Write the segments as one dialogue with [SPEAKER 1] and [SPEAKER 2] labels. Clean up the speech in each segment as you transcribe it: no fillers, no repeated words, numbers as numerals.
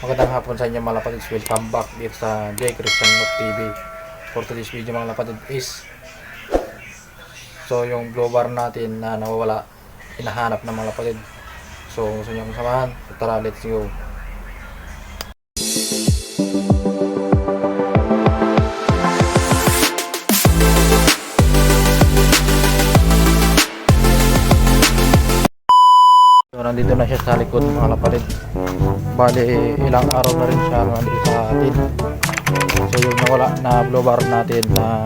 [SPEAKER 1] Magandang hapon sa inyo mga lapatids. Welcome back dito sa J. Christian Loop TV. For today's video mga lapatid is yung blow bar natin na nawawala, hinahanap ng mga lapatid. So gusto nyo akong samahan? So, tara, let's go. So nandito na siya sa likod mga lapatid. Bali ilang araw na rin siya nandito sa atin. So yung nawala na blow bar natin na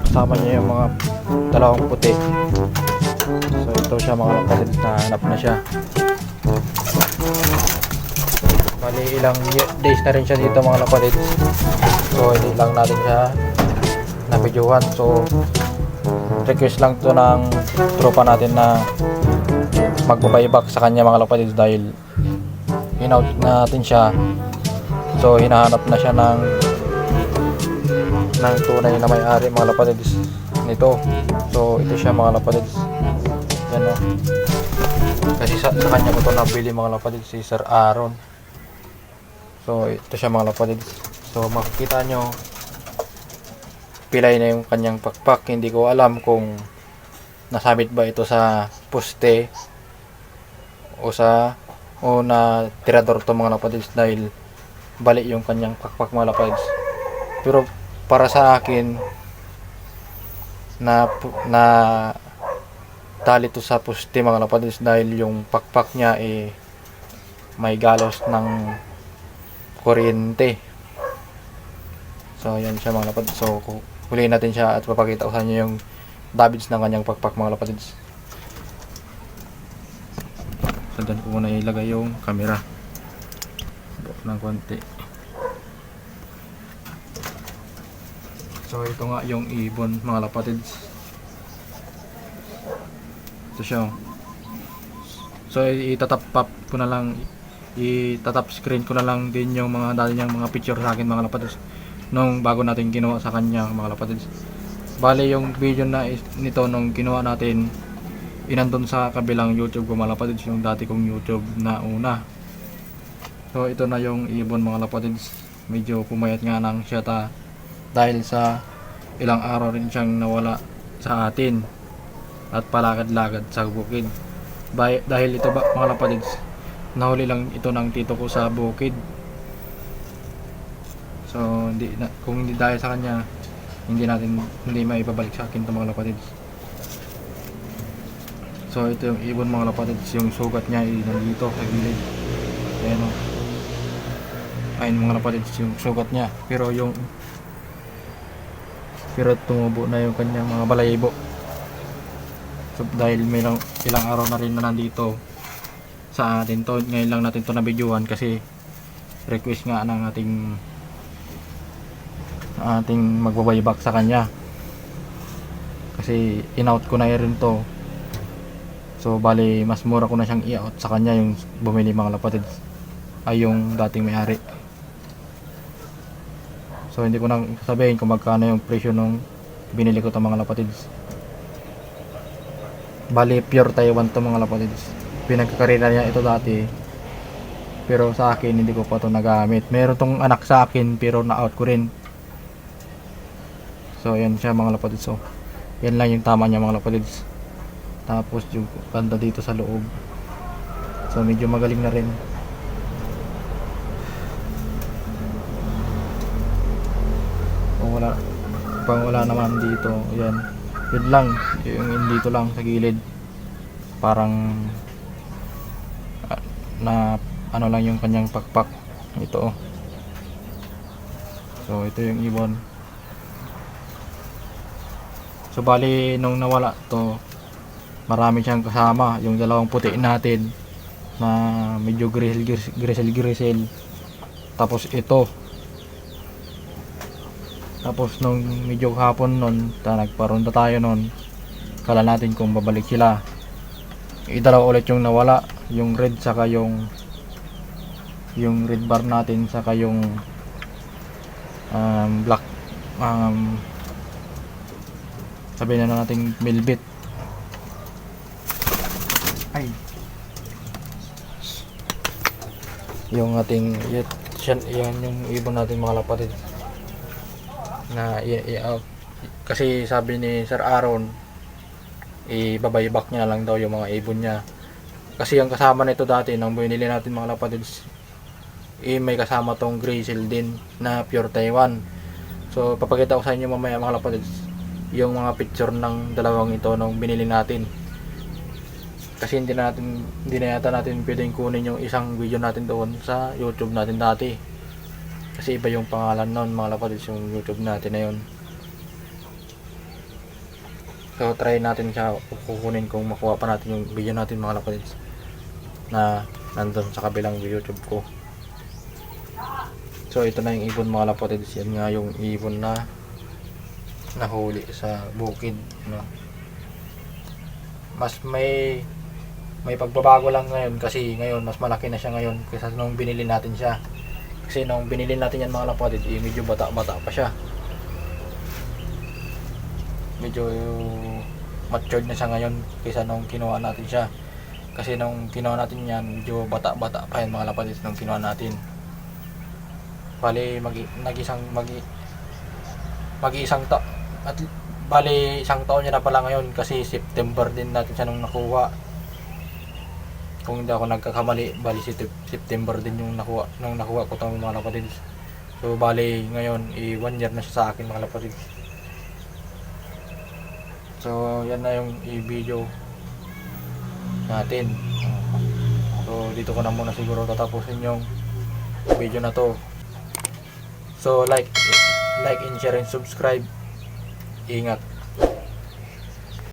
[SPEAKER 1] kasama niya yung mga dalawang puti. So ito siya mga lapatid, nahanap na siya. Bali ilang days na rin siya dito mga lapatid. So hindi lang natin siya na-videohan. So request lang to ng tropa natin na magbabayback sa kanya mga lapatids dahil in-out natin siya. So hinahanap na siya ng tunay na may-ari mga lapatids nito. So ito siya mga lapatids. Yan o. Kasi sa kanya ko ito nabili mga lapatids, si Sir Aaron. So ito siya mga lapatids. So makikita nyo pilay na yung kanyang pakpak. Hindi ko alam kung nasabit ba ito sa poste o na tirador to mga lapatids dahil bali yung kanyang pakpak mga lapatids. Pero para sa akin na tali to sa poste mga lapatids dahil yung pakpak niya may galos ng kuryente. So yan siya mga lapatids. So huliin natin siya at papakita ko sa inyo yung davits ng kanyang pakpak mga lapatids. So dyan ko muna ilagay yung camera ng konti. So ito nga yung ibon mga lapatids. Ito siya. So itatap ko na lang, itatap screen ko na lang din yung mga dati niyang mga picture sa akin mga lapatids nung bago natin ginawa sa kanya mga lapatids. Bale yung video na nito nung ginawa natin inandun sa kabilang YouTube ko mga lapatids, yung dati kong YouTube na una. So ito na yung ibon mga lapatids. Medyo pumayat nga lang siya dahil sa ilang araw rin siyang nawala sa atin at palakad-lakad sa bukid. Dahil ito ba mga lapatids, nahuli lang ito ng tito ko sa bukid. So kung hindi dahil sa kanya, hindi maipabalik sa akin ito mga lapatids. So ito yung ibon mga lapatids, yung sugat niya ay nandito sa gilid. Ayan o. Ayun mga lapatids yung sugat niya. Pero tumubo na yung kanyang mga balayibo. So dahil may ilang araw na rin na nandito sa atin to. Ngayon lang natin to na-videohan kasi request nga ng ating magbabayback sa kanya. Kasi in-out ko na rin to. So bali mas mura ko na siyang i-out sa kanya yung bumili mga lapatids, ay yung dating may-ari. So hindi ko nang sabihin kung magkano yung presyo nung binili ko ito mga lapatids. Bali pure Taiwan to mga lapatids. Pinagkakarera niya ito dati, pero sa akin hindi ko pa ito nagamit. Meron tong anak sa akin pero na-out ko rin. So yan siya mga lapatids. So yan lang yung tama niya mga lapatids. Tapos yung banda dito sa loob, so medyo magaling na rin. Wala naman dito. Yan, yun lang yung dito lang sa gilid, parang na ano lang yung kanyang pakpak. Ito so ito yung ibon. So bali nung nawala to, marami siyang kasama, yung dalawang puti natin na medyo grisel. Tapos ito. Tapos nung medyo hapon nun, nagparonda tayo nun, kala natin kung babalik sila. Idalaw ulit yung nawala, yung red saka yung red bar natin saka yung black, sabihin na natin milbit. Ay, yung ating yan yung ibon natin mga kapatid na kasi sabi ni Sir Aaron ibabaybak niya lang daw yung mga ibon niya kasi yung kasama nito dati nang binili natin mga kapatid may kasama tong gray seal din na pure Taiwan. So papakita ko sa inyo mamaya mga kapatid yung mga picture ng dalawang ito nung binili natin. Kasi hindi na yata natin pwedeng kunin yung isang video natin doon sa YouTube natin dati. Kasi iba yung pangalan noon mga kapatid yung YouTube natin na yun. So try natin siya kukunin kung makuha pa natin yung video natin mga kapatid na nandun sa kabilang YouTube ko. So ito na yung ibon mga kapatid. Yan nga yung ibon na nahuli sa bukid, no? Mas may pagbabago lang ngayon kasi ngayon mas malaki na siya ngayon kaysa nung binili natin siya. Kasi nung binili natin yan mga kapatid medyo bata-bata pa siya. Medyo matured na siya ngayon kaysa nung kinuha natin siya. Kasi nung kinuha natin yan medyo bata-bata pa yan mga kapatid nung kinuha natin. Bali isang taon niya na pala ngayon kasi September din natin siya nung nakuha. Kung hindi ako nagkakamali, bali September din yung nakuha ko itong mga kapatid. So bali ngayon 1 year na siya sa akin mga kapatid. So yan na yung i-video natin. So dito ko na muna siguro tatapusin yung video na to. So like and share and subscribe. Ingat.